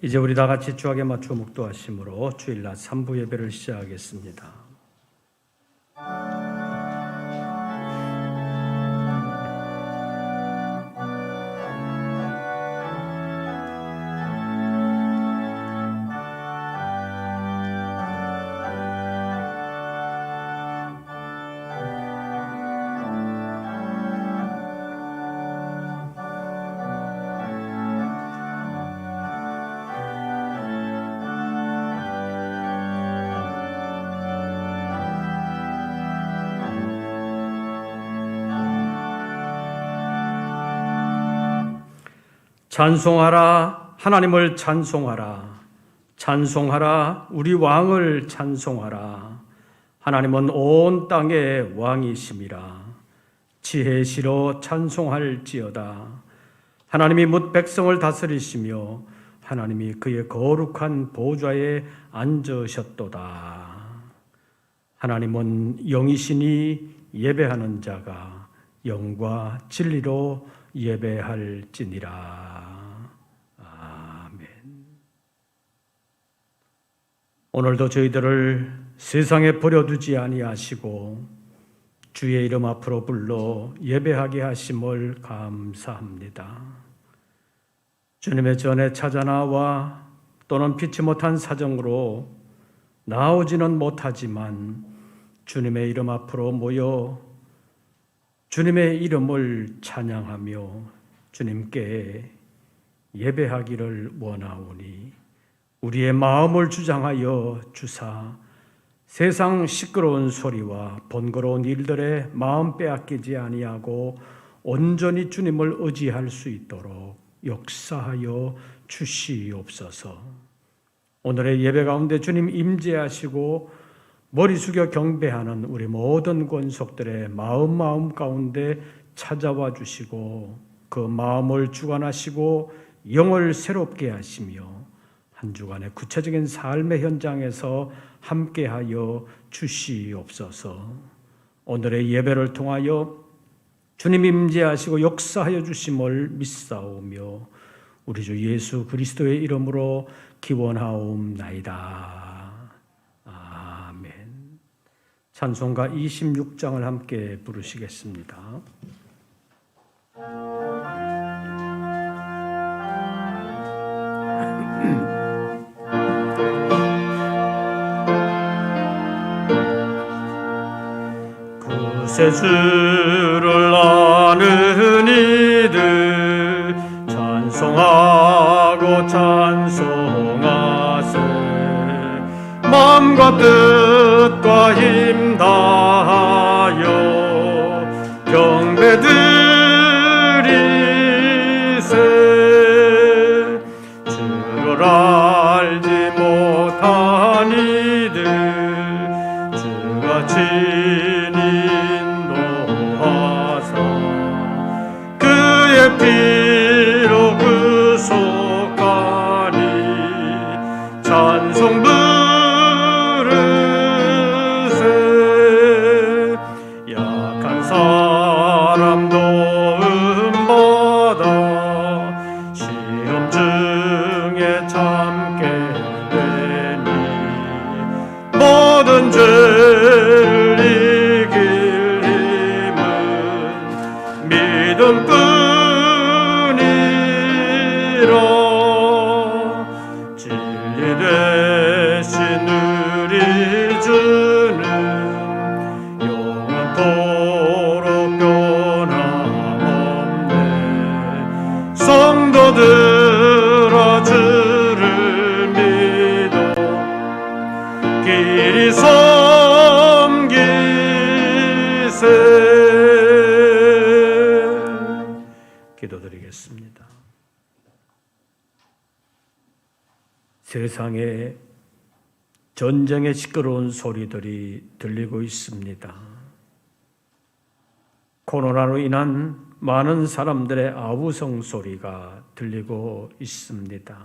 이제 우리 다 같이 주악에 맞춰 묵도하심으로 주일날 3부 예배를 시작하겠습니다. 찬송하라, 하나님을 찬송하라. 찬송하라, 우리 왕을 찬송하라. 하나님은 온 땅의 왕이심이라. 지혜시로 찬송할지어다. 하나님이 뭇 백성을 다스리시며 하나님이 그의 거룩한 보좌에 앉으셨도다. 하나님은 영이시니 예배하는 자가 영과 진리로 예배할지니라. 아멘. 오늘도 저희들을 세상에 버려두지 아니하시고 주의 이름 앞으로 불러 예배하게 하심을 감사합니다. 주님의 전에 찾아나와 또는 피치 못한 사정으로 나오지는 못하지만 주님의 이름 앞으로 모여 주님의 이름을 찬양하며 주님께 예배하기를 원하오니 우리의 마음을 주장하여 주사 세상 시끄러운 소리와 번거로운 일들에 마음 빼앗기지 아니하고 온전히 주님을 의지할 수 있도록 역사하여 주시옵소서. 오늘의 예배 가운데 주님 임재하시고 머리 숙여 경배하는 우리 모든 권속들의 마음 가운데 찾아와 주시고 그 마음을 주관하시고 영을 새롭게 하시며 한 주간의 구체적인 삶의 현장에서 함께하여 주시옵소서. 오늘의 예배를 통하여 주님 임재하시고 역사하여 주심을 믿사오며 우리 주 예수 그리스도의 이름으로 기원하옵나이다. 찬송가 26장을 함께 부르시겠습니다. 구세주를 아는 이들 찬송하고 찬송하세. 마음과 뜻과 힘 다하여 경배드리세. 주를 알지 못한 이들 주가 친히 인도하사 그의 피로 구속하니 찬송 성도들아 주를 믿어 길이 섬기세. 기도드리겠습니다. 세상에 전쟁의 시끄러운 소리들이 들리고 있습니다. 코로나로 인한 많은 사람들의 아우성 소리가 들리고 있습니다.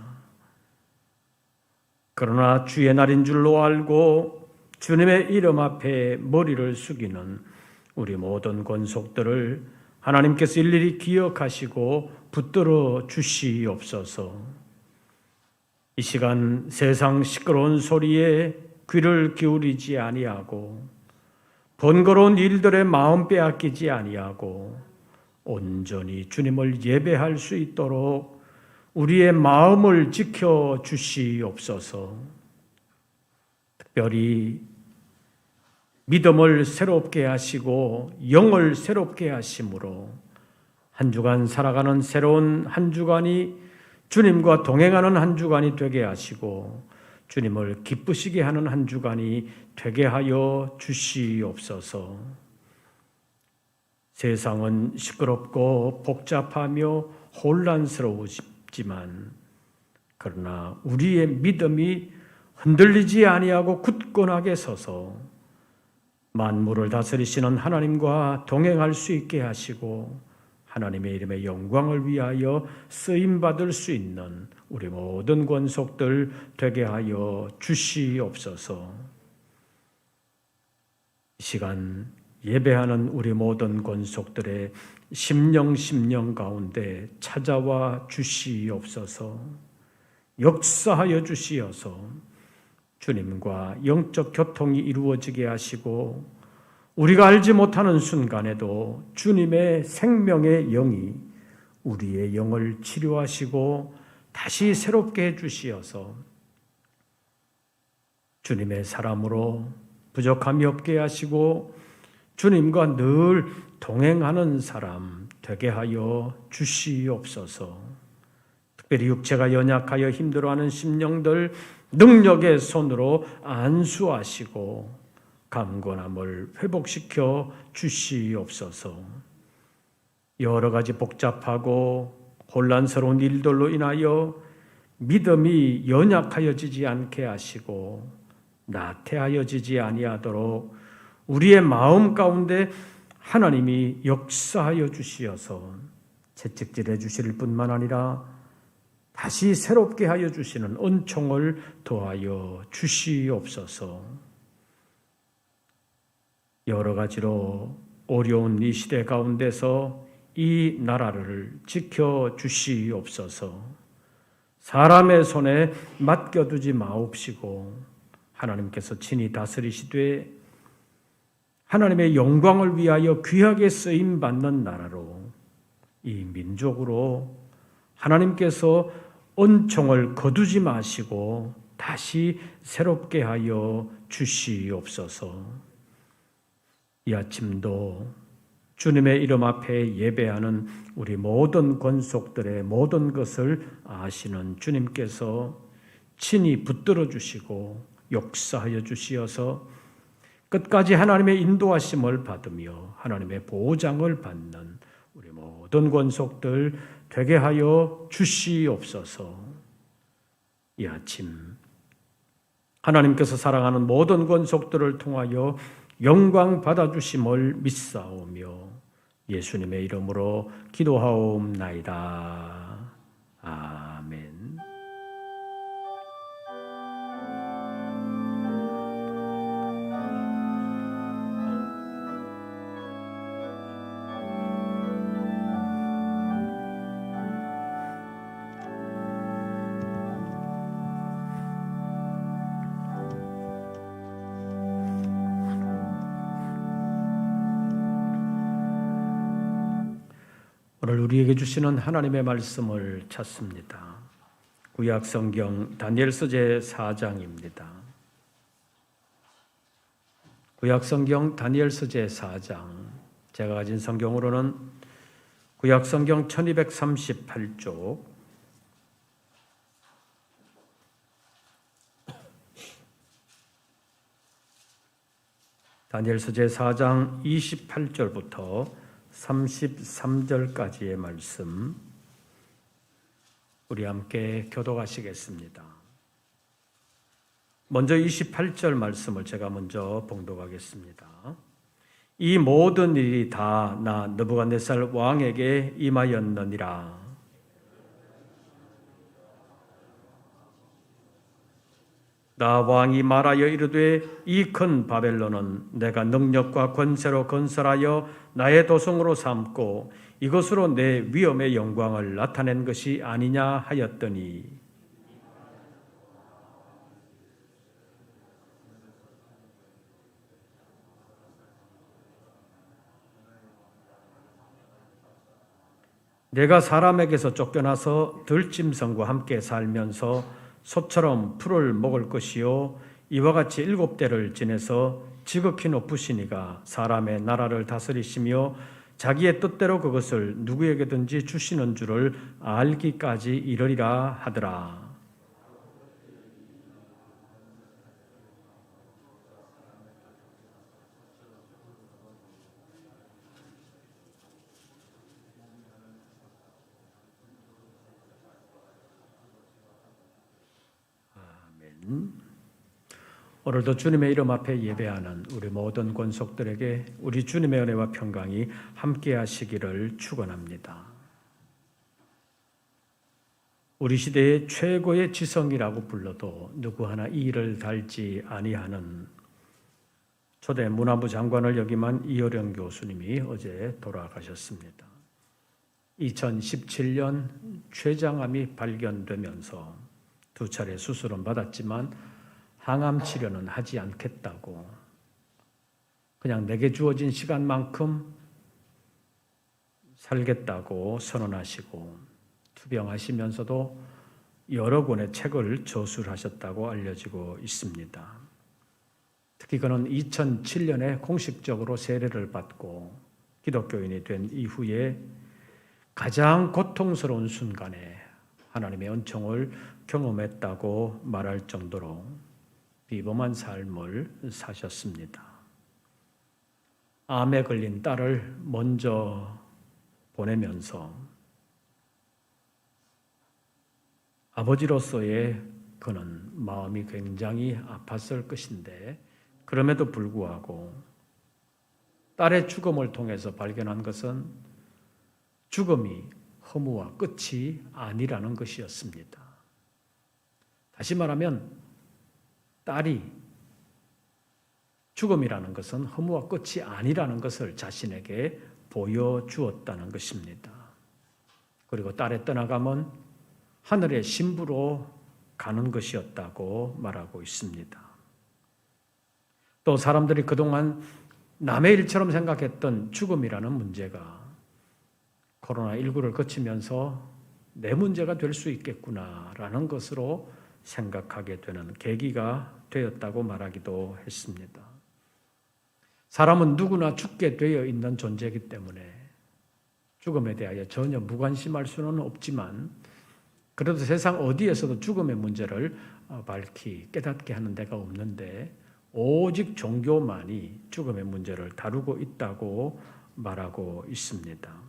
그러나 주의 날인 줄로 알고 주님의 이름 앞에 머리를 숙이는 우리 모든 권속들을 하나님께서 일일이 기억하시고 붙들어 주시옵소서. 이 시간 세상 시끄러운 소리에 귀를 기울이지 아니하고 번거로운 일들에 마음 빼앗기지 아니하고 온전히 주님을 예배할 수 있도록 우리의 마음을 지켜 주시옵소서. 특별히 믿음을 새롭게 하시고 영을 새롭게 하심으로 한 주간 살아가는 새로운 한 주간이 주님과 동행하는 한 주간이 되게 하시고 주님을 기쁘시게 하는 한 주간이 되게 하여 주시옵소서. 세상은 시끄럽고 복잡하며 혼란스러우지만 그러나 우리의 믿음이 흔들리지 아니하고 굳건하게 서서 만물을 다스리시는 하나님과 동행할 수 있게 하시고 하나님의 이름의 영광을 위하여 쓰임받을 수 있는 우리 모든 권속들 되게 하여 주시옵소서. 이 시간 예배하는 우리 모든 권속들의 심령 가운데 찾아와 주시옵소서. 역사하여 주시어서 주님과 영적 교통이 이루어지게 하시고 우리가 알지 못하는 순간에도 주님의 생명의 영이 우리의 영을 치료하시고 다시 새롭게 해주시어서 주님의 사람으로 부족함이 없게 하시고 주님과 늘 동행하는 사람 되게 하여 주시옵소서. 특별히 육체가 연약하여 힘들어하는 심령들 능력의 손으로 안수하시고 강건함을 회복시켜 주시옵소서. 여러 가지 복잡하고 혼란스러운 일들로 인하여 믿음이 연약하여지지 않게 하시고 나태하여지지 아니하도록 우리의 마음 가운데 하나님이 역사하여 주시어서 채찍질해 주실 뿐만 아니라 다시 새롭게 하여 주시는 은총을 더하여 주시옵소서. 여러 가지로 어려운 이 시대 가운데서 이 나라를 지켜 주시옵소서. 사람의 손에 맡겨두지 마옵시고 하나님께서 친히 다스리시되 하나님의 영광을 위하여 귀하게 쓰임받는 나라로 이 민족으로 하나님께서 은총을 거두지 마시고 다시 새롭게 하여 주시옵소서. 이 아침도 주님의 이름 앞에 예배하는 우리 모든 권속들의 모든 것을 아시는 주님께서 친히 붙들어 주시고 역사하여 주시어서 끝까지 하나님의 인도하심을 받으며 하나님의 보호장을 받는 우리 모든 권속들 되게 하여 주시옵소서. 이 아침 하나님께서 사랑하는 모든 권속들을 통하여 영광 받아주심을 믿사오며 예수님의 이름으로 기도하옵나이다. 아멘. 오늘 우리에게 주시는 하나님의 말씀을 찾습니다. 구약성경 다니엘서 제4장입니다. 구약성경 다니엘서 제4장, 제가 가진 성경으로는 구약성경 1238쪽, 다니엘서 제4장 28절부터 33절까지의 말씀 우리 함께 교독하시겠습니다. 먼저 28절 말씀을 제가 먼저 봉독하겠습니다. 이 모든 일이 다 나 느부갓네살 왕에게 임하였느니라. 나 왕이 말하여 이르되 이 큰 바벨론은 내가 능력과 권세로 건설하여 나의 도성으로 삼고 이것으로 내 위엄의 영광을 나타낸 것이 아니냐 하였더니 내가 사람에게서 쫓겨나서 들짐승과 함께 살면서 소처럼 풀을 먹을 것이요 이와 같이 7대를 지내서 지극히 높으신 이가 사람의 나라를 다스리시며 자기의 뜻대로 그것을 누구에게든지 주시는 줄을 알기까지 이르리라 하더라. 오늘도 주님의 이름 앞에 예배하는 우리 모든 권속들에게 우리 주님의 은혜와 평강이 함께 하시기를 축원합니다. 우리 시대의 최고의 지성이라고 불러도 누구 하나 이 일을 달지 아니하는 초대 문화부 장관을 역임한 이어령 교수님이 어제 돌아가셨습니다. 2017년 췌장암이 발견되면서 2차례 수술은 받았지만 항암 치료는 하지 않겠다고 그냥 내게 주어진 시간만큼 살겠다고 선언하시고 투병하시면서도 여러 권의 책을 저술하셨다고 알려지고 있습니다. 특히 그는 2007년에 공식적으로 세례를 받고 기독교인이 된 이후에 가장 고통스러운 순간에 하나님의 은총을 경험했다고 말할 정도로 비범한 삶을 사셨습니다. 암에 걸린 딸을 먼저 보내면서 아버지로서의 그는 마음이 굉장히 아팠을 것인데 그럼에도 불구하고 딸의 죽음을 통해서 발견한 것은 죽음이 허무와 끝이 아니라는 것이었습니다. 다시 말하면 딸이 죽음이라는 것은 허무와 끝이 아니라는 것을 자신에게 보여주었다는 것입니다. 그리고 딸의 떠나감은 하늘의 신부로 가는 것이었다고 말하고 있습니다. 또 사람들이 그동안 남의 일처럼 생각했던 죽음이라는 문제가 코로나19를 거치면서 내 문제가 될 수 있겠구나라는 것으로 생각하게 되는 계기가 되었다고 말하기도 했습니다. 사람은 누구나 죽게 되어 있는 존재이기 때문에 죽음에 대하여 전혀 무관심할 수는 없지만 그래도 세상 어디에서도 죽음의 문제를 밝히 깨닫게 하는 데가 없는데 오직 종교만이 죽음의 문제를 다루고 있다고 말하고 있습니다.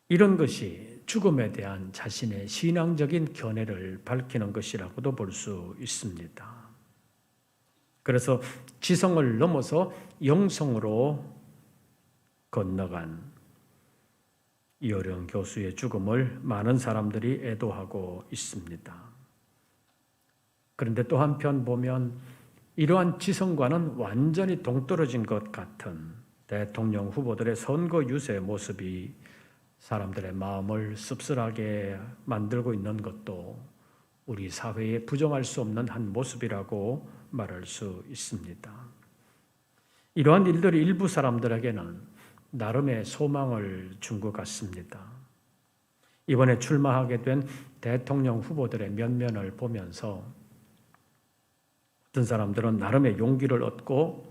이런 것이 죽음에 대한 자신의 신앙적인 견해를 밝히는 것이라고도 볼 수 있습니다. 그래서 지성을 넘어서 영성으로 건너간 이어령 교수의 죽음을 많은 사람들이 애도하고 있습니다. 그런데 또 한편 보면 이러한 지성과는 완전히 동떨어진 것 같은 대통령 후보들의 선거 유세 모습이 사람들의 마음을 씁쓸하게 만들고 있는 것도 우리 사회에 부정할 수 없는 한 모습이라고 말할 수 있습니다. 이러한 일들이 일부 사람들에게는 나름의 소망을 준 것 같습니다. 이번에 출마하게 된 대통령 후보들의 면면을 보면서 어떤 사람들은 나름의 용기를 얻고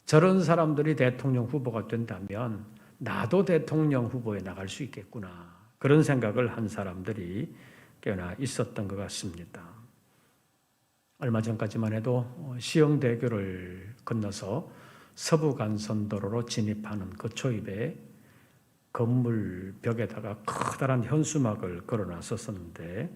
저런 사람들이 대통령 후보가 된다면 나도 대통령 후보에 나갈 수 있겠구나 그런 생각을 한 사람들이 꽤나 있었던 것 같습니다. 얼마 전까지만 해도 시흥대교를 건너서 서부간선도로로 진입하는 그 초입에 건물 벽에다가 커다란 현수막을 걸어놨었는데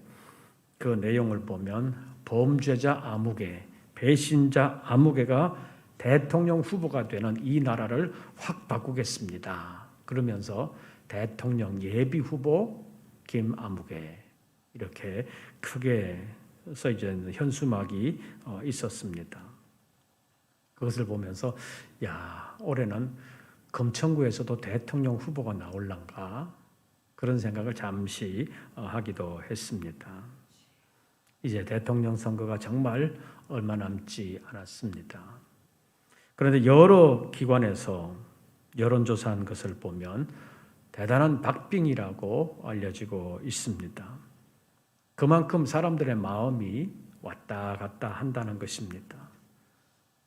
그 내용을 보면 범죄자 아무개, 배신자 아무개가 대통령 후보가 되는 이 나라를 확 바꾸겠습니다. 그러면서 대통령 예비 후보 김아무개 이렇게 크게 써져 있는 현수막이 있었습니다. 그것을 보면서 올해는 금천구에서도 대통령 후보가 나올란가 그런 생각을 잠시 하기도 했습니다. 이제 대통령 선거가 정말 얼마 남지 않았습니다. 그런데 여러 기관에서 여론조사한 것을 보면 대단한 박빙이라고 알려지고 있습니다. 그만큼 사람들의 마음이 왔다 갔다 한다는 것입니다.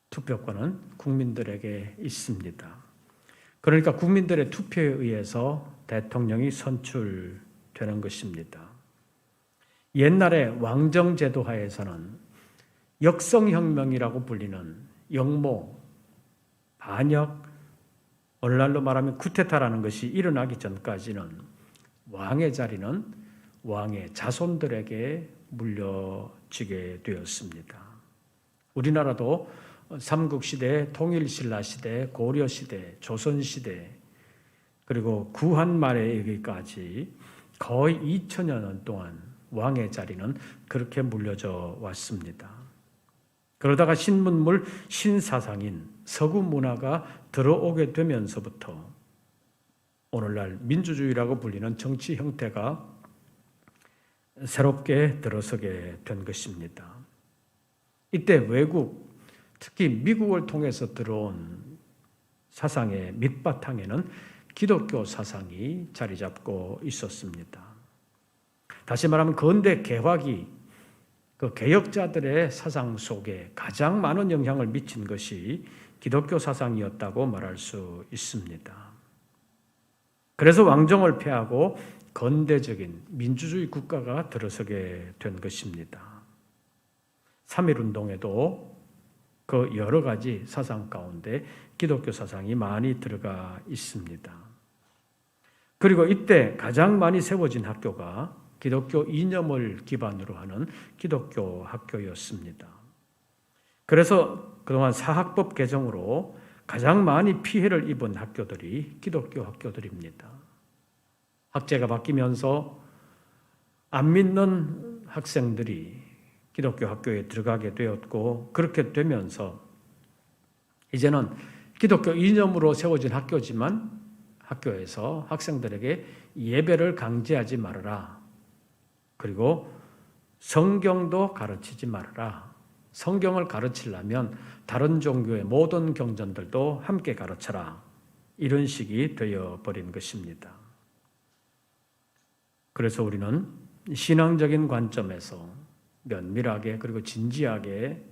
투표권은 국민들에게 있습니다. 그러니까 국민들의 투표에 의해서 대통령이 선출되는 것입니다. 옛날에 왕정제도 하에서는 역성혁명이라고 불리는 역모, 반역, 오늘날로 말하면 쿠데타라는 것이 일어나기 전까지는 왕의 자리는 왕의 자손들에게 물려지게 되었습니다. 우리나라도 삼국시대, 통일신라시대, 고려시대, 조선시대 그리고 구한 말에까지 거의 2000여 년 동안 왕의 자리는 그렇게 물려져 왔습니다. 그러다가 신문물, 신사상인 서구 문화가 들어오게 되면서부터 오늘날 민주주의라고 불리는 정치 형태가 새롭게 들어서게 된 것입니다. 이때 외국, 특히 미국을 통해서 들어온 사상의 밑바탕에는 기독교 사상이 자리 잡고 있었습니다. 다시 말하면 근대 개화기 그 개혁자들의 사상 속에 가장 많은 영향을 미친 것이 기독교 사상이었다고 말할 수 있습니다. 그래서 왕정을 폐하고 건대적인 민주주의 국가가 들어서게 된 것입니다. 3.1운동에도 그 여러 가지 사상 가운데 기독교 사상이 많이 들어가 있습니다. 그리고 이때 가장 많이 세워진 학교가 기독교 이념을 기반으로 하는 기독교 학교였습니다. 그래서 그동안 사학법 개정으로 가장 많이 피해를 입은 학교들이 기독교 학교들입니다. 학제가 바뀌면서 안 믿는 학생들이 기독교 학교에 들어가게 되었고 그렇게 되면서 이제는 기독교 이념으로 세워진 학교지만 학교에서 학생들에게 예배를 강제하지 말아라. 그리고 성경도 가르치지 말아라. 성경을 가르치려면 다른 종교의 모든 경전들도 함께 가르쳐라. 이런 식이 되어버린 것입니다. 그래서 우리는 신앙적인 관점에서 면밀하게 그리고 진지하게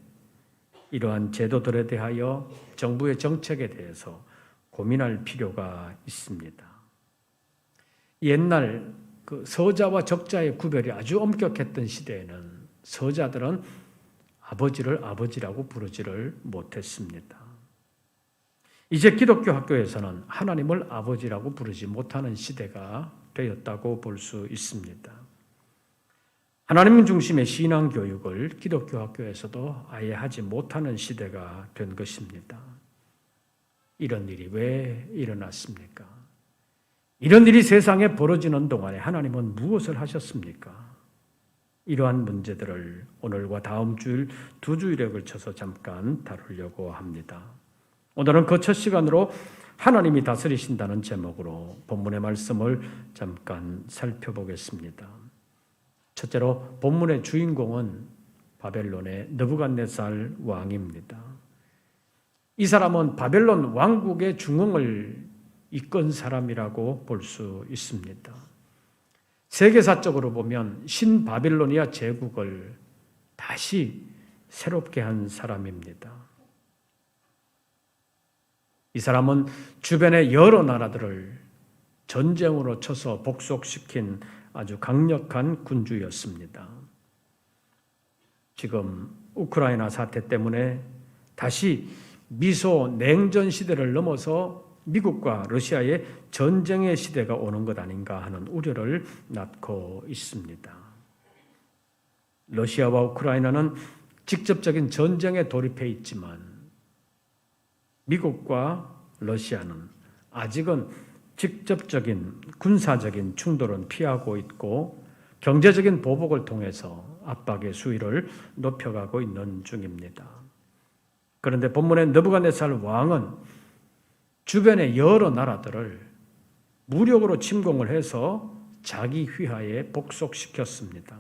이러한 제도들에 대하여 정부의 정책에 대해서 고민할 필요가 있습니다. 옛날 그 서자와 적자의 구별이 아주 엄격했던 시대에는 서자들은 아버지를 아버지라고 부르지를 못했습니다. 이제 기독교 학교에서는 하나님을 아버지라고 부르지 못하는 시대가 되었다고 볼 수 있습니다. 하나님 중심의 신앙 교육을 기독교 학교에서도 아예 하지 못하는 시대가 된 것입니다. 이런 일이 왜 일어났습니까? 이런 일이 세상에 벌어지는 동안에 하나님은 무엇을 하셨습니까? 이러한 문제들을 오늘과 다음 주일 2주일에 걸쳐서 잠깐 다루려고 합니다. 오늘은 그 첫 시간으로 하나님이 다스리신다는 제목으로 본문의 말씀을 잠깐 살펴보겠습니다. 첫째로 본문의 주인공은 바벨론의 느부갓네살 왕입니다. 이 사람은 바벨론 왕국의 중흥을 이끈 사람이라고 볼 수 있습니다. 세계사적으로 보면 신바빌로니아 제국을 다시 새롭게 한 사람입니다. 이 사람은 주변의 여러 나라들을 전쟁으로 쳐서 복속시킨 아주 강력한 군주였습니다. 지금 우크라이나 사태 때문에 다시 미소 냉전 시대를 넘어서 미국과 러시아의 전쟁의 시대가 오는 것 아닌가 하는 우려를 낳고 있습니다. 러시아와 우크라이나는 직접적인 전쟁에 돌입해 있지만 미국과 러시아는 아직은 직접적인 군사적인 충돌은 피하고 있고 경제적인 보복을 통해서 압박의 수위를 높여가고 있는 중입니다. 그런데 본문의 느부갓네살 왕은 주변의 여러 나라들을 무력으로 침공을 해서 자기 휘하에 복속시켰습니다.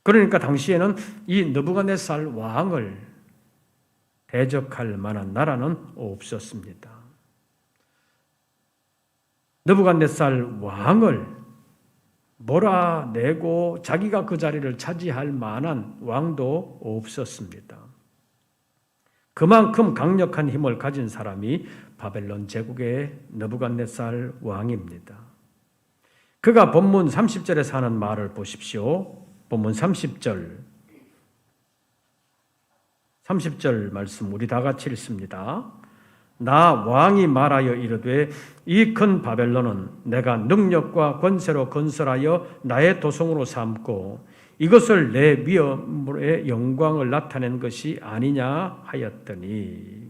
그러니까 당시에는 이 느부갓네살 왕을 대적할 만한 나라는 없었습니다. 느부갓네살 왕을 몰아내고 자기가 그 자리를 차지할 만한 왕도 없었습니다. 그만큼 강력한 힘을 가진 사람이 바벨론 제국의 느부갓네살 왕입니다. 그가 본문 30절에서 하는 말을 보십시오. 본문 30절 말씀 우리 다 같이 읽습니다. 나 왕이 말하여 이르되 이 큰 바벨론은 내가 능력과 권세로 건설하여 나의 도성으로 삼고 이것을 내 위엄의 영광을 나타낸 것이 아니냐 하였더니,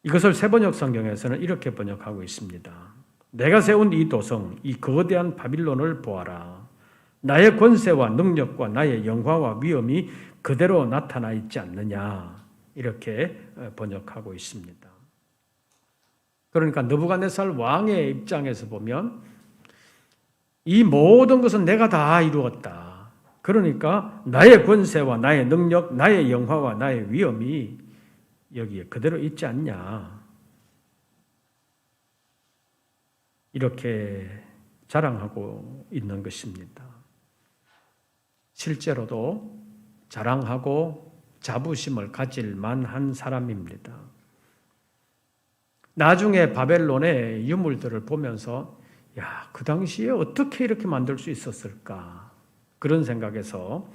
이것을 세번역 성경에서는 이렇게 번역하고 있습니다. 내가 세운 이 도성, 이 거대한 바빌론을 보아라. 나의 권세와 능력과 나의 영화와 위엄이 그대로 나타나 있지 않느냐, 이렇게 번역하고 있습니다. 그러니까 느부갓네살 왕의 입장에서 보면 이 모든 것은 내가 다 이루었다. 그러니까 나의 권세와 나의 능력, 나의 영화와 나의 위엄이 여기에 그대로 있지 않냐, 이렇게 자랑하고 있는 것입니다. 실제로도 자랑하고 자부심을 가질 만한 사람입니다. 나중에 바벨론의 유물들을 보면서 그 당시에 어떻게 이렇게 만들 수 있었을까, 그런 생각에서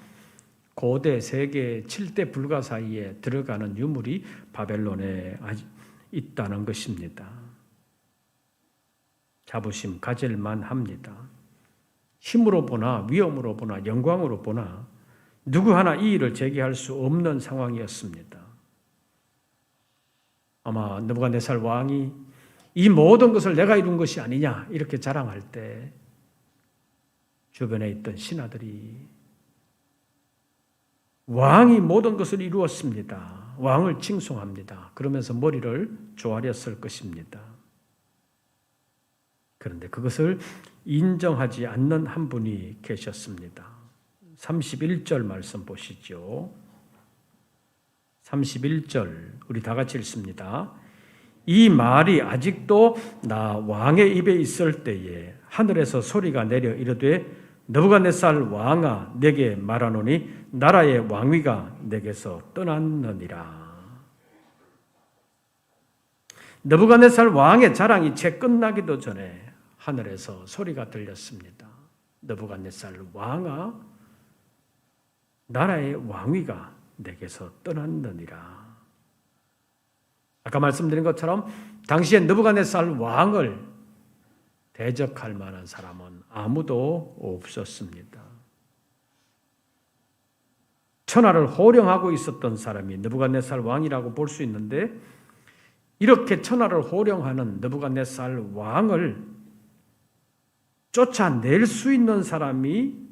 고대 세계 7대 불가 사이에 들어가는 유물이 바벨론에 있다는 것입니다. 자부심 가질 만합니다. 힘으로 보나 위엄으로 보나 영광으로 보나 누구 하나 이의를 제기할 수 없는 상황이었습니다. 아마 느부갓네살 왕이 이 모든 것을 내가 이룬 것이 아니냐 이렇게 자랑할 때 주변에 있던 신하들이 왕이 모든 것을 이루었습니다, 왕을 칭송합니다, 그러면서 머리를 조아렸을 것입니다. 그런데 그것을 인정하지 않는 한 분이 계셨습니다. 31절 말씀 보시죠. 31절 우리 다 같이 읽습니다. 이 말이 아직도 나 왕의 입에 있을 때에 하늘에서 소리가 내려 이르되 느부갓네살 왕아 내게 말하노니 나라의 왕위가 내게서 떠났느니라. 느부갓네살 왕의 자랑이 채 끝나기도 전에 하늘에서 소리가 들렸습니다. 느부갓네살 왕아 나라의 왕위가 내게서 떠났느니라. 아까 말씀드린 것처럼 당시에 느부갓네살 왕을 대적할 만한 사람은 아무도 없었습니다. 천하를 호령하고 있었던 사람이 느부갓네살 왕이라고 볼 수 있는데, 이렇게 천하를 호령하는 느부갓네살 왕을 쫓아낼 수 있는 사람이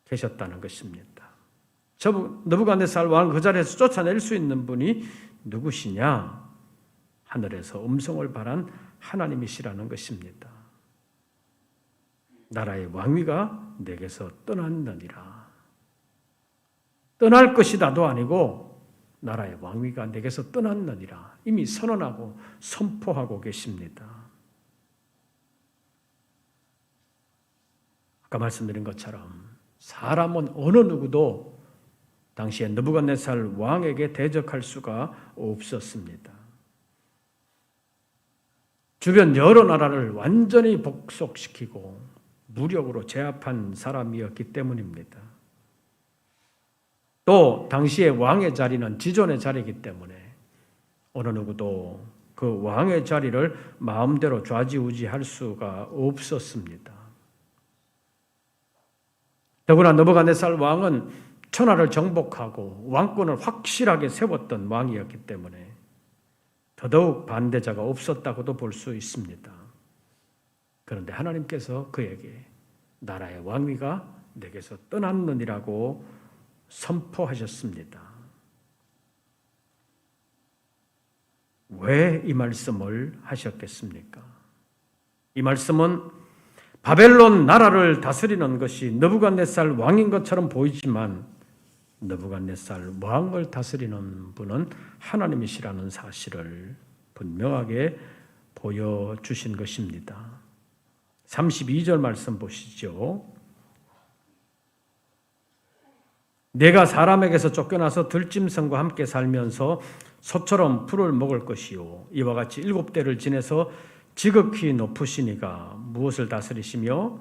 계셨다는 것입니다. 느부갓네살 왕을 그 자리에서 쫓아낼 수 있는 분이 누구시냐? 하늘에서 음성을 발한 하나님이시라는 것입니다. 나라의 왕위가 내게서 떠났느니라. 떠날 것이다도 아니고 나라의 왕위가 내게서 떠났느니라. 이미 선언하고 선포하고 계십니다. 아까 말씀드린 것처럼 사람은 어느 누구도 당시에 느부갓네살 왕에게 대적할 수가 없었습니다. 주변 여러 나라를 완전히 복속시키고 무력으로 제압한 사람이었기 때문입니다. 또 당시의 왕의 자리는 지존의 자리이기 때문에 어느 누구도 그 왕의 자리를 마음대로 좌지우지할 수가 없었습니다. 더구나 느부갓네살 왕은 천하를 정복하고 왕권을 확실하게 세웠던 왕이었기 때문에 더더욱 반대자가 없었다고도 볼 수 있습니다. 그런데 하나님께서 그에게 나라의 왕위가 내게서 떠났느니라고 선포하셨습니다. 왜 이 말씀을 하셨겠습니까? 이 말씀은 바벨론 나라를 다스리는 것이 느부갓네살 왕인 것처럼 보이지만 느부갓네살 왕을 다스리는 분은 하나님이시라는 사실을 분명하게 보여주신 것입니다. 32절 말씀 보시죠. 내가 사람에게서 쫓겨나서 들짐승과 함께 살면서 소처럼 풀을 먹을 것이요 이와 같이 7대를 지내서 지극히 높으시니가 무엇을 다스리시며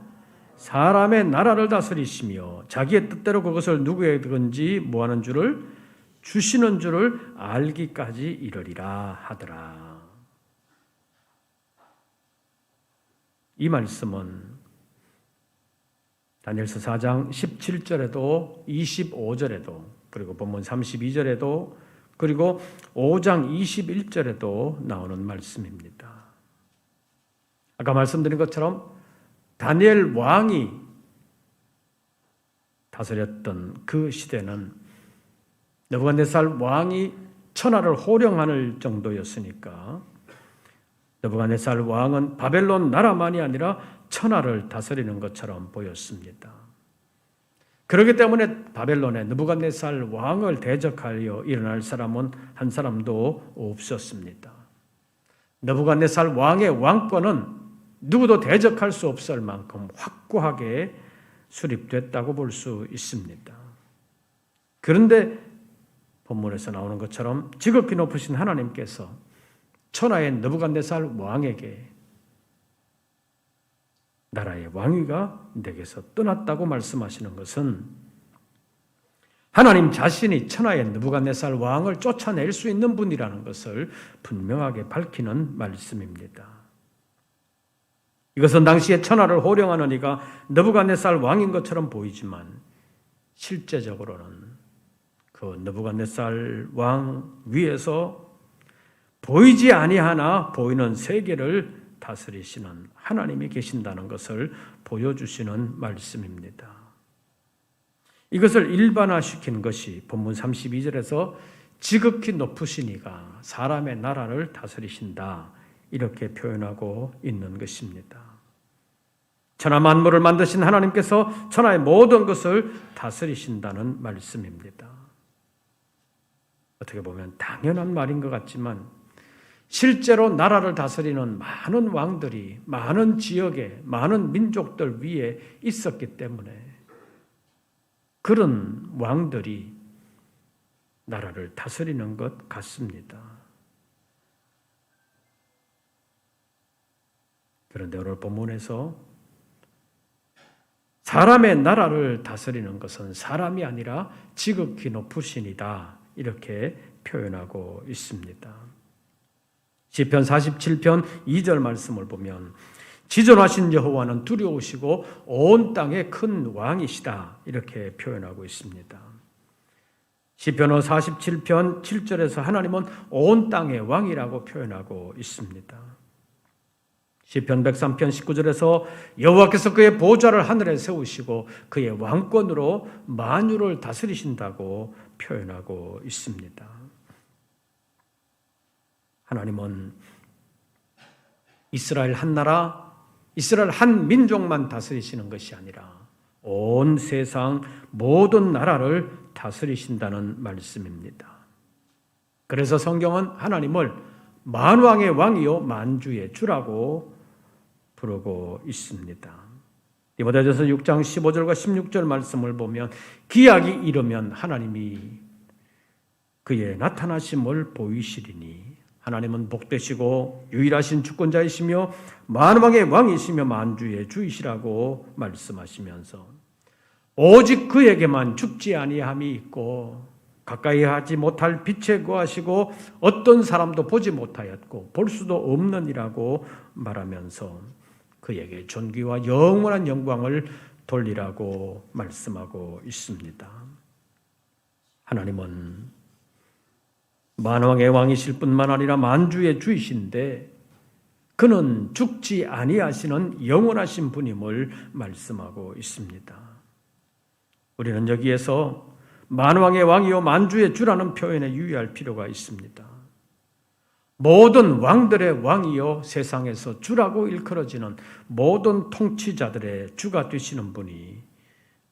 사람의 나라를 다스리시며 자기의 뜻대로 그것을 누구에든지 뭐하는 줄을 주시는 줄을 알기까지 이르리라 하더라. 이 말씀은 다니엘서 4장 17절에도 25절에도 그리고 본문 32절에도 그리고 5장 21절에도 나오는 말씀입니다. 아까 말씀드린 것처럼 다니엘 왕이 다스렸던 그 시대는 느부갓네살 왕이 천하를 호령할 정도였으니까 느부갓네살 왕은 바벨론 나라만이 아니라 천하를 다스리는 것처럼 보였습니다. 그렇기 때문에 바벨론에 느부갓네살 왕을 대적하여 일어날 사람은 한 사람도 없었습니다. 느부갓네살 왕의 왕권은 누구도 대적할 수 없을 만큼 확고하게 수립됐다고 볼 수 있습니다. 그런데 본문에서 나오는 것처럼 지극히 높으신 하나님께서 천하의 느부갓네살 왕에게 나라의 왕위가 내게서 떠났다고 말씀하시는 것은 하나님 자신이 천하의 느부갓네살 왕을 쫓아낼 수 있는 분이라는 것을 분명하게 밝히는 말씀입니다. 이것은 당시에 천하를 호령하는 이가 느부갓네살 왕인 것처럼 보이지만 실제적으로는 그 느부갓네살 왕 위에서 보이지 아니하나 보이는 세계를 다스리시는 하나님이 계신다는 것을 보여주시는 말씀입니다. 이것을 일반화시킨 것이 본문 32절에서 지극히 높으시니가 사람의 나라를 다스리신다 이렇게 표현하고 있는 것입니다. 천하 만물을 만드신 하나님께서 천하의 모든 것을 다스리신다는 말씀입니다. 어떻게 보면 당연한 말인 것 같지만 실제로 나라를 다스리는 많은 왕들이 많은 지역에 많은 민족들 위에 있었기 때문에 그런 왕들이 나라를 다스리는 것 같습니다. 그런데 오늘 본문에서 사람의 나라를 다스리는 것은 사람이 아니라 지극히 높으시니다 이렇게 표현하고 있습니다. 시편 47편 2절 말씀을 보면 지존하신 여호와는 두려우시고 온 땅의 큰 왕이시다 이렇게 표현하고 있습니다. 시편 47편 7절에서 하나님은 온 땅의 왕이라고 표현하고 있습니다. 시편 103편 19절에서 여호와께서 그의 보좌를 하늘에 세우시고 그의 왕권으로 만유를 다스리신다고 표현하고 있습니다. 하나님은 이스라엘 한 나라, 이스라엘 한 민족만 다스리시는 것이 아니라 온 세상 모든 나라를 다스리신다는 말씀입니다. 그래서 성경은 하나님을 만왕의 왕이요 만주의 주라고 부르고 있습니다. 디모데전서 6장 15절과 16절 말씀을 보면 기약이 이르면 하나님이 그의 나타나심을 보이시리니 하나님은 복되시고 유일하신 주권자이시며 만왕의 왕이시며 만주의 주이시라고 말씀하시면서 오직 그에게만 죽지 아니함이 있고 가까이 하지 못할 빛에 거하시고 어떤 사람도 보지 못하였고 볼 수도 없느니라고 말하면서 그에게 존귀와 영원한 영광을 돌리라고 말씀하고 있습니다. 하나님은 만왕의 왕이실 뿐만 아니라 만주의 주이신데 그는 죽지 아니하시는 영원하신 분임을 말씀하고 있습니다. 우리는 여기에서 만왕의 왕이요 만주의 주라는 표현에 유의할 필요가 있습니다. 모든 왕들의 왕이요 세상에서 주라고 일컬어지는 모든 통치자들의 주가 되시는 분이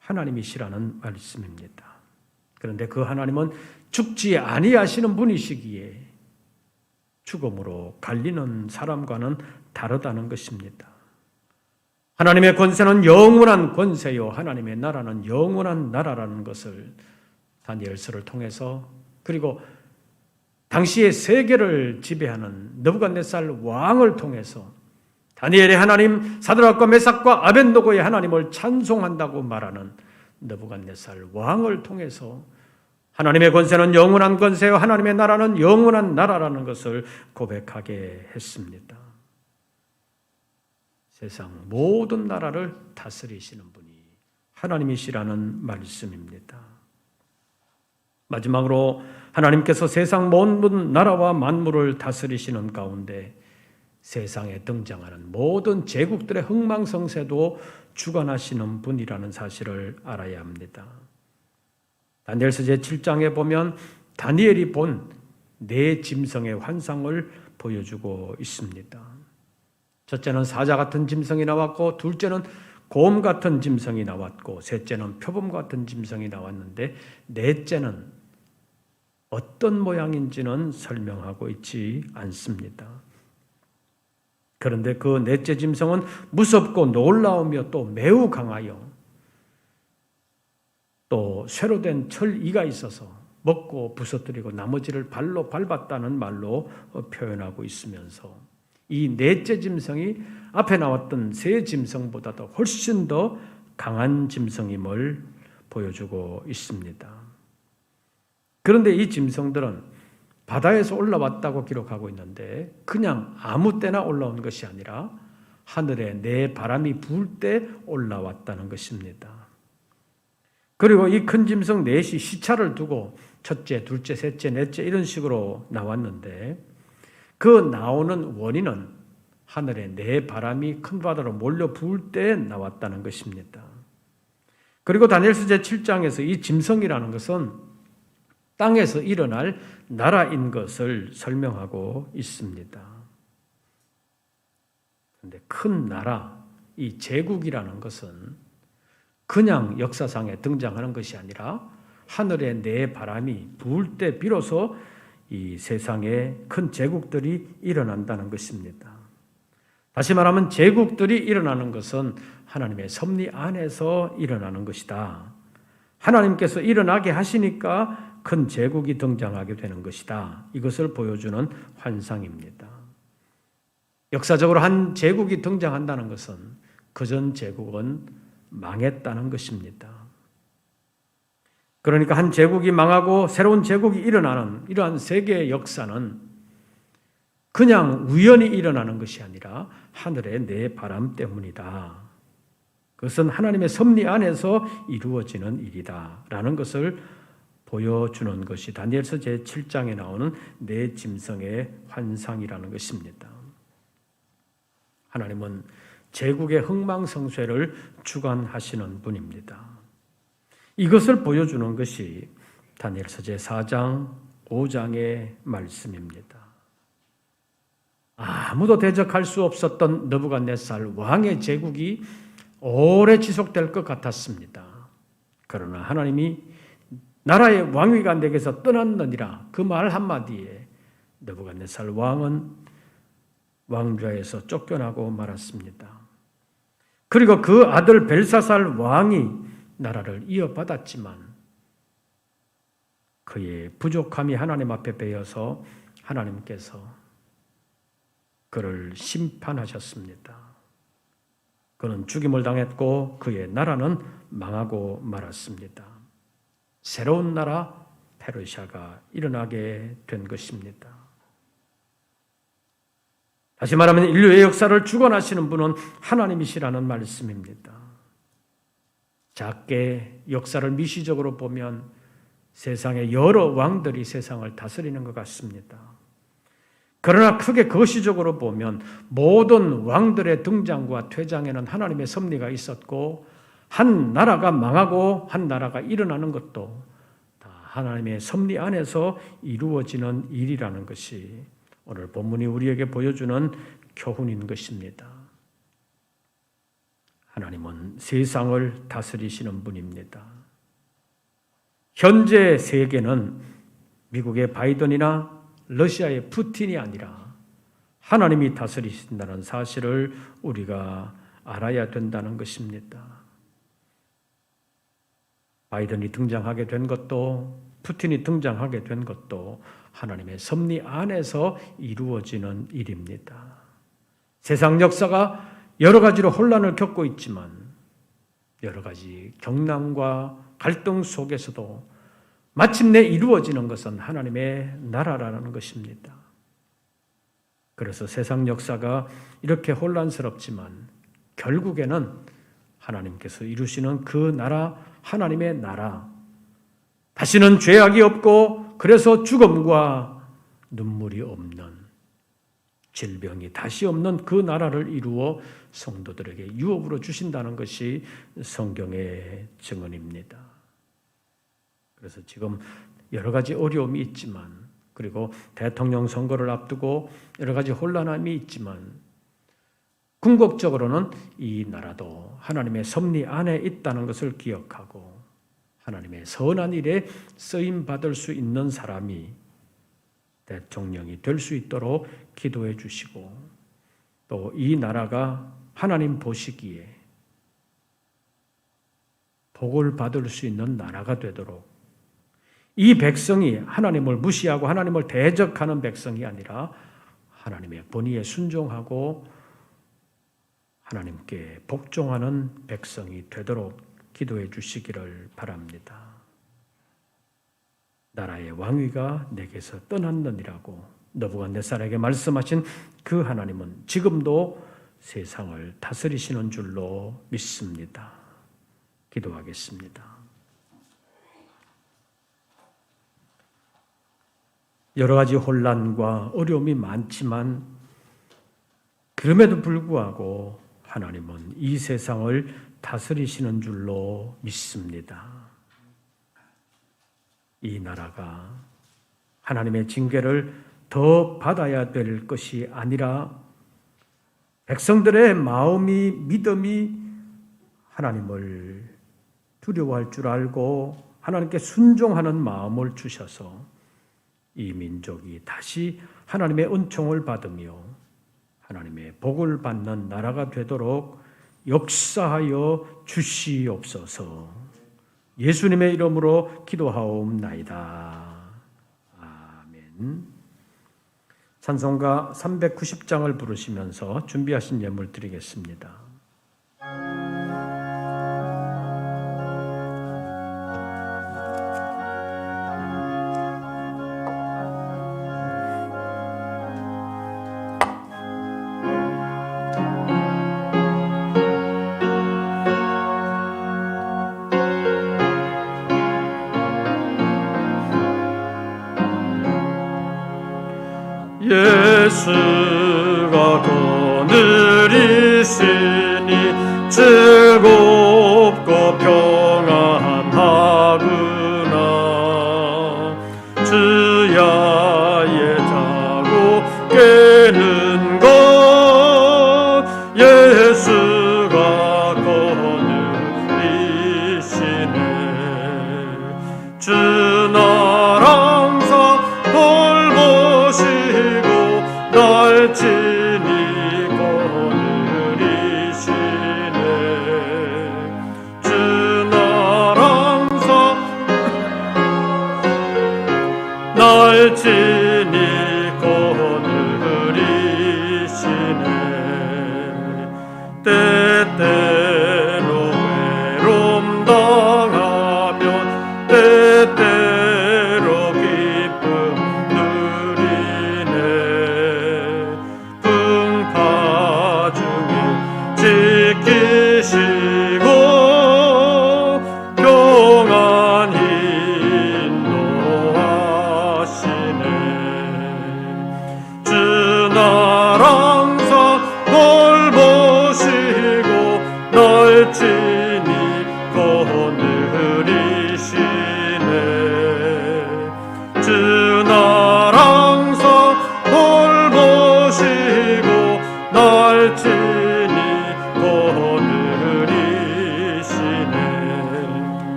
하나님이시라는 말씀입니다. 그런데 그 하나님은 죽지 아니하시는 분이시기에 죽음으로 갈리는 사람과는 다르다는 것입니다. 하나님의 권세는 영원한 권세요, 하나님의 나라는 영원한 나라라는 것을 다니엘서를 통해서, 그리고 당시의 세계를 지배하는 느부갓네살 왕을 통해서 다니엘의 하나님, 사드락과 메삭과 아벤노고의 하나님을 찬송한다고 말하는 느부갓네살 왕을 통해서 하나님의 권세는 영원한 권세요, 하나님의 나라는 영원한 나라라는 것을 고백하게 했습니다. 세상 모든 나라를 다스리시는 분이 하나님이시라는 말씀입니다. 마지막으로 하나님께서 세상 모든 나라와 만물을 다스리시는 가운데 세상에 등장하는 모든 제국들의 흥망성쇠도 주관하시는 분이라는 사실을 알아야 합니다. 다니엘서 제7장에 보면 다니엘이 본 네 짐승의 환상을 보여주고 있습니다. 첫째는 사자 같은 짐승이 나왔고, 둘째는 곰 같은 짐승이 나왔고, 셋째는 표범 같은 짐승이 나왔는데 넷째는 어떤 모양인지는 설명하고 있지 않습니다. 그런데 그 넷째 짐승은 무섭고 놀라우며 또 매우 강하여 또 쇠로 된 철이가 있어서 먹고 부서뜨리고 나머지를 발로 밟았다는 말로 표현하고 있으면서 이 넷째 짐승이 앞에 나왔던 세 짐승보다도 훨씬 더 강한 짐승임을 보여주고 있습니다. 그런데 이 짐승들은 바다에서 올라왔다고 기록하고 있는데 그냥 아무 때나 올라온 것이 아니라 하늘에 내 바람이 불 때 올라왔다는 것입니다. 그리고 이 큰 짐승 넷이 시차를 두고 첫째, 둘째, 셋째, 넷째 이런 식으로 나왔는데 그 나오는 원인은 하늘에 내 바람이 큰 바다로 몰려 부을 때 나왔다는 것입니다. 그리고 다니엘서 제7장에서 이 짐승이라는 것은 땅에서 일어날 나라인 것을 설명하고 있습니다. 그런데 큰 나라, 이 제국이라는 것은 그냥 역사상에 등장하는 것이 아니라 하늘에 내 바람이 부을 때 비로소 이 세상에 큰 제국들이 일어난다는 것입니다. 다시 말하면 제국들이 일어나는 것은 하나님의 섭리 안에서 일어나는 것이다. 하나님께서 일어나게 하시니까 큰 제국이 등장하게 되는 것이다. 이것을 보여주는 환상입니다. 역사적으로 한 제국이 등장한다는 것은 그전 제국은 망했다는 것입니다. 그러니까 한 제국이 망하고 새로운 제국이 일어나는 이러한 세계의 역사는 그냥 우연히 일어나는 것이 아니라 하늘의 내 바람 때문이다. 그것은 하나님의 섭리 안에서 이루어지는 일이다 라는 것을 보여주는 것이 다니엘서 제7장에 나오는 네 짐승의 환상이라는 것입니다. 하나님은 제국의 흥망성쇠를 주관하시는 분입니다. 이것을 보여주는 것이 다니엘서 제4장 5장의 말씀입니다. 아무도 대적할 수 없었던 느부갓네살 왕의 제국이 오래 지속될 것 같았습니다. 그러나 하나님이 나라의 왕위가 내게서 떠났느니라 그 말 한마디에 느부갓네살 왕은 왕좌에서 쫓겨나고 말았습니다. 그리고 그 아들 벨사살 왕이 나라를 이어받았지만 그의 부족함이 하나님 앞에 베여서 하나님께서 그를 심판하셨습니다. 그는 죽임을 당했고 그의 나라는 망하고 말았습니다. 새로운 나라 페르시아가 일어나게 된 것입니다. 다시 말하면 인류의 역사를 주관하시는 분은 하나님이시라는 말씀입니다. 작게 역사를 미시적으로 보면 세상의 여러 왕들이 세상을 다스리는 것 같습니다. 그러나 크게 거시적으로 보면 모든 왕들의 등장과 퇴장에는 하나님의 섭리가 있었고 한 나라가 망하고 한 나라가 일어나는 것도 다 하나님의 섭리 안에서 이루어지는 일이라는 것이 오늘 본문이 우리에게 보여주는 교훈인 것입니다. 하나님은 세상을 다스리시는 분입니다. 현재 세계는 미국의 바이든이나 러시아의 푸틴이 아니라 하나님이 다스리신다는 사실을 우리가 알아야 된다는 것입니다. 바이든이 등장하게 된 것도, 푸틴이 등장하게 된 것도 하나님의 섭리 안에서 이루어지는 일입니다. 세상 역사가 여러 가지로 혼란을 겪고 있지만 여러 가지 경랑과 갈등 속에서도 마침내 이루어지는 것은 하나님의 나라라는 것입니다. 그래서 세상 역사가 이렇게 혼란스럽지만 결국에는 하나님께서 이루시는 그 나라, 하나님의 나라, 다시는 죄악이 없고 그래서 죽음과 눈물이 없는, 질병이 다시 없는 그 나라를 이루어 성도들에게 유업으로 주신다는 것이 성경의 증언입니다. 그래서 지금 여러 가지 어려움이 있지만, 그리고 대통령 선거를 앞두고 여러 가지 혼란함이 있지만 궁극적으로는 이 나라도 하나님의 섭리 안에 있다는 것을 기억하고 하나님의 선한 일에 쓰임받을 수 있는 사람이 대통령이 될 수 있도록 기도해 주시고, 또 이 나라가 하나님 보시기에 복을 받을 수 있는 나라가 되도록, 이 백성이 하나님을 무시하고 하나님을 대적하는 백성이 아니라 하나님의 본의에 순종하고 하나님께 복종하는 백성이 되도록 기도해 주시기를 바랍니다. 나라의 왕위가 내게서 떠났느니라고 느부갓네살에게 말씀하신 그 하나님은 지금도 세상을 다스리시는 줄로 믿습니다. 기도하겠습니다. 여러 가지 혼란과 어려움이 많지만 그럼에도 불구하고 하나님은 이 세상을 다스리시는 줄로 믿습니다. 이 나라가 하나님의 징계를 더 받아야 될 것이 아니라 백성들의 마음이, 믿음이 하나님을 두려워할 줄 알고 하나님께 순종하는 마음을 주셔서 이 민족이 다시 하나님의 은총을 받으며 하나님의 복을 받는 나라가 되도록 역사하여 주시옵소서. 예수님의 이름으로 기도하옵나이다. 아멘. 찬송가 390장을 부르시면서 준비하신 예물 드리겠습니다. 예수가 거느리시니 즐겁고 평안하구나. 주야에 자고 깨는 것 예수가 거느리시네. 주 나라 항상 돌보시고 날 친히 거느리시네. 주 나라 항상 날 친히 거느리시네. 때때로 외로움 당하면 때때로 기쁨 누리네. 풍파 중에 지키시고 평안히 인도하시네. 주 나라 항상 돌보시고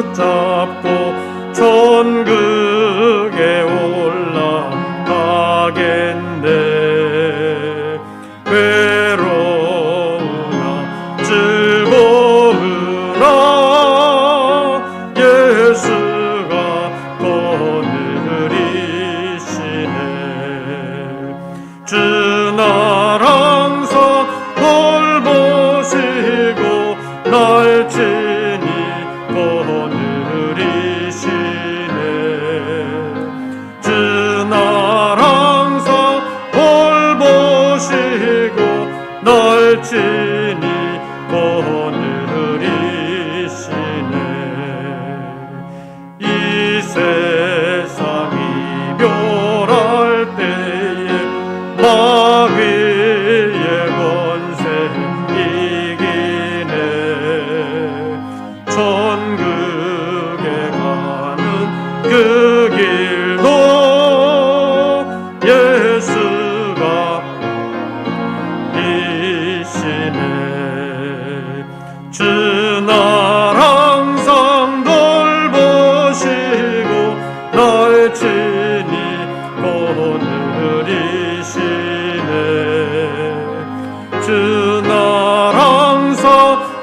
붙잡고 천국에 올라가겠네. 외로우나 즐거우나 예수가 거느리시네. 주 날 항상 돌보시고 날 친히 거느리시네. 주 날 항상 돌보시고 날 친히 거느리시네. 이 세상이 멸할 때에 마귀의 권세 이기네. 천국에 가는 그 길도 예수가 이시네. 주 날 항상 돌보시고 날 친히 거느리시네. 주 날 항상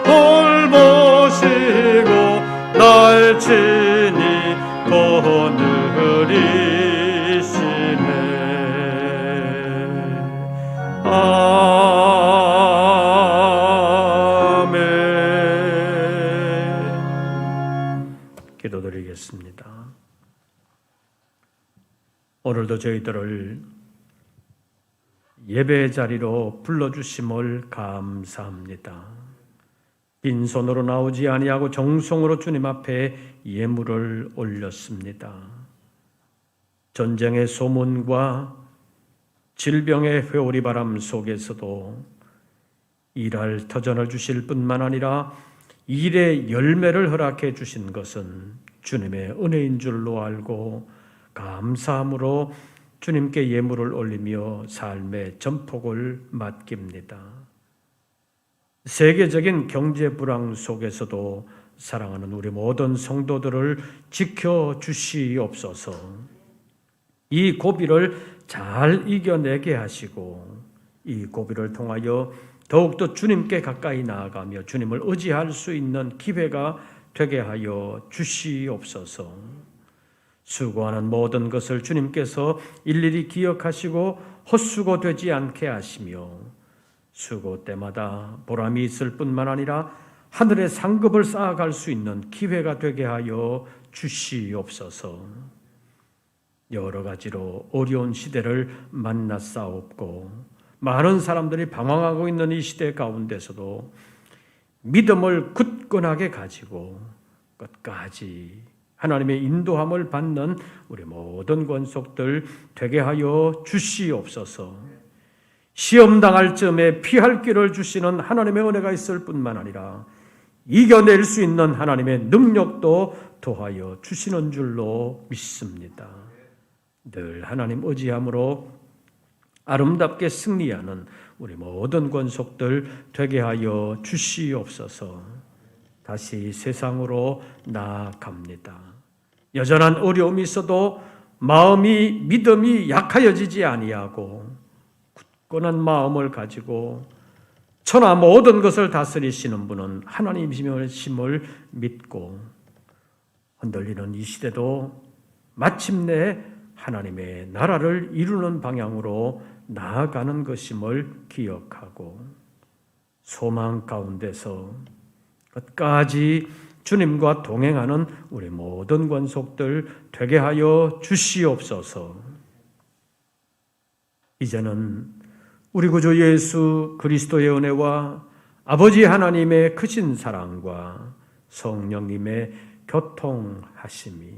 돌보시고 날 친히 거느리시네. 아멘. 기도드리겠습니다. 오늘도 저희들을 예배 자리로 불러주심을 감사합니다. 빈손으로 나오지 아니하고 정성으로 주님 앞에 예물을 올렸습니다. 전쟁의 소문과 질병의 회오리바람 속에서도 일할 터전을 주실 뿐만 아니라 일의 열매를 허락해 주신 것은 주님의 은혜인 줄로 알고 감사함으로 주님께 예물을 올리며 삶의 전폭을 맡깁니다. 세계적인 경제 불황 속에서도 사랑하는 우리 모든 성도들을 지켜주시옵소서. 이 고비를 잘 이겨내게 하시고 이 고비를 통하여 더욱더 주님께 가까이 나아가며 주님을 의지할 수 있는 기회가 되게 하여 주시옵소서. 수고하는 모든 것을 주님께서 일일이 기억하시고 헛수고되지 않게 하시며 수고 때마다 보람이 있을 뿐만 아니라 하늘의 상급을 쌓아갈 수 있는 기회가 되게 하여 주시옵소서. 여러 가지로 어려운 시대를 만났사옵고 많은 사람들이 방황하고 있는 이 시대 가운데서도 믿음을 굳건하게 가지고 끝까지 하나님의 인도함을 받는 우리 모든 권속들 되게 하여 주시옵소서. 시험 당할 즈음에 피할 길을 주시는 하나님의 은혜가 있을 뿐만 아니라 이겨낼 수 있는 하나님의 능력도 더하여 주시는 줄로 믿습니다. 늘 하나님 의지함으로 아름답게 승리하는 우리 모든 권속들 되게 하여 주시옵소서. 다시 세상으로 나아갑니다. 여전한 어려움이 있어도 마음이 믿음이 약하여지지 아니하고 굳건한 마음을 가지고 천하 모든 것을 다스리시는 분은 하나님이심을 믿고 흔들리는 이 시대도 마침내 하나님의 나라를 이루는 방향으로 나아가는 것임을 기억하고 소망 가운데서 끝까지 주님과 동행하는 우리 모든 권속들 되게 하여 주시옵소서. 이제는 우리 구주 예수 그리스도의 은혜와 아버지 하나님의 크신 사랑과 성령님의 교통하심이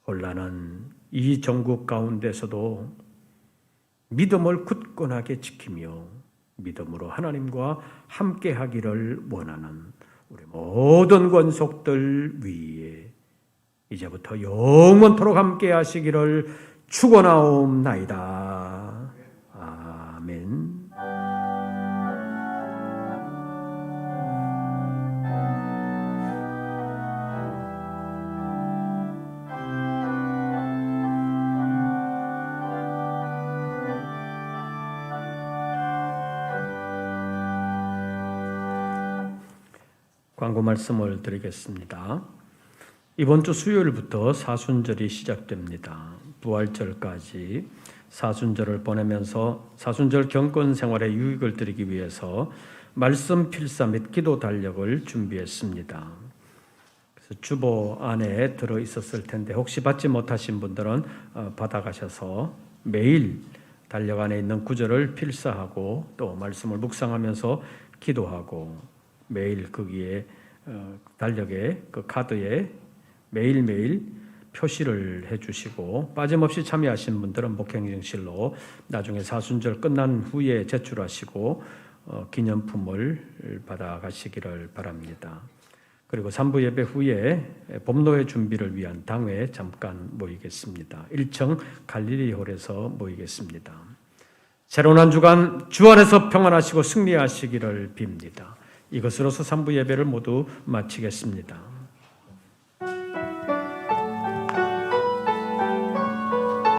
혼란한 이 전국 가운데서도 믿음을 굳건하게 지키며 믿음으로 하나님과 함께하기를 원하는 우리 모든 권속들 위에 이제부터 영원토록 함께하시기를 축원하옵나이다. 아멘. 광고 말씀을 드리겠습니다. 이번 주 수요일부터 사순절이 시작됩니다. 부활절까지 사순절을 보내면서 사순절 경건 생활에 유익을 드리기 위해서 말씀 필사 및 기도 달력을 준비했습니다. 그래서 주보 안에 들어 있었을 텐데 혹시 받지 못하신 분들은 받아가셔서 매일 달력 안에 있는 구절을 필사하고 또 말씀을 묵상하면서 기도하고 매일 거기에 달력에 그 카드에 매일매일 표시를 해주시고 빠짐없이 참여하신 분들은 목행정실로 나중에 사순절 끝난 후에 제출하시고 기념품을 받아가시기를 바랍니다. 그리고 3부 예배 후에 봄노회 준비를 위한 당회에 잠깐 모이겠습니다. 1층 갈릴리홀에서 모이겠습니다. 새로운 한 주간 주 안에서 평안하시고 승리하시기를 빕니다. 이것으로서 3부 예배를 모두 마치겠습니다.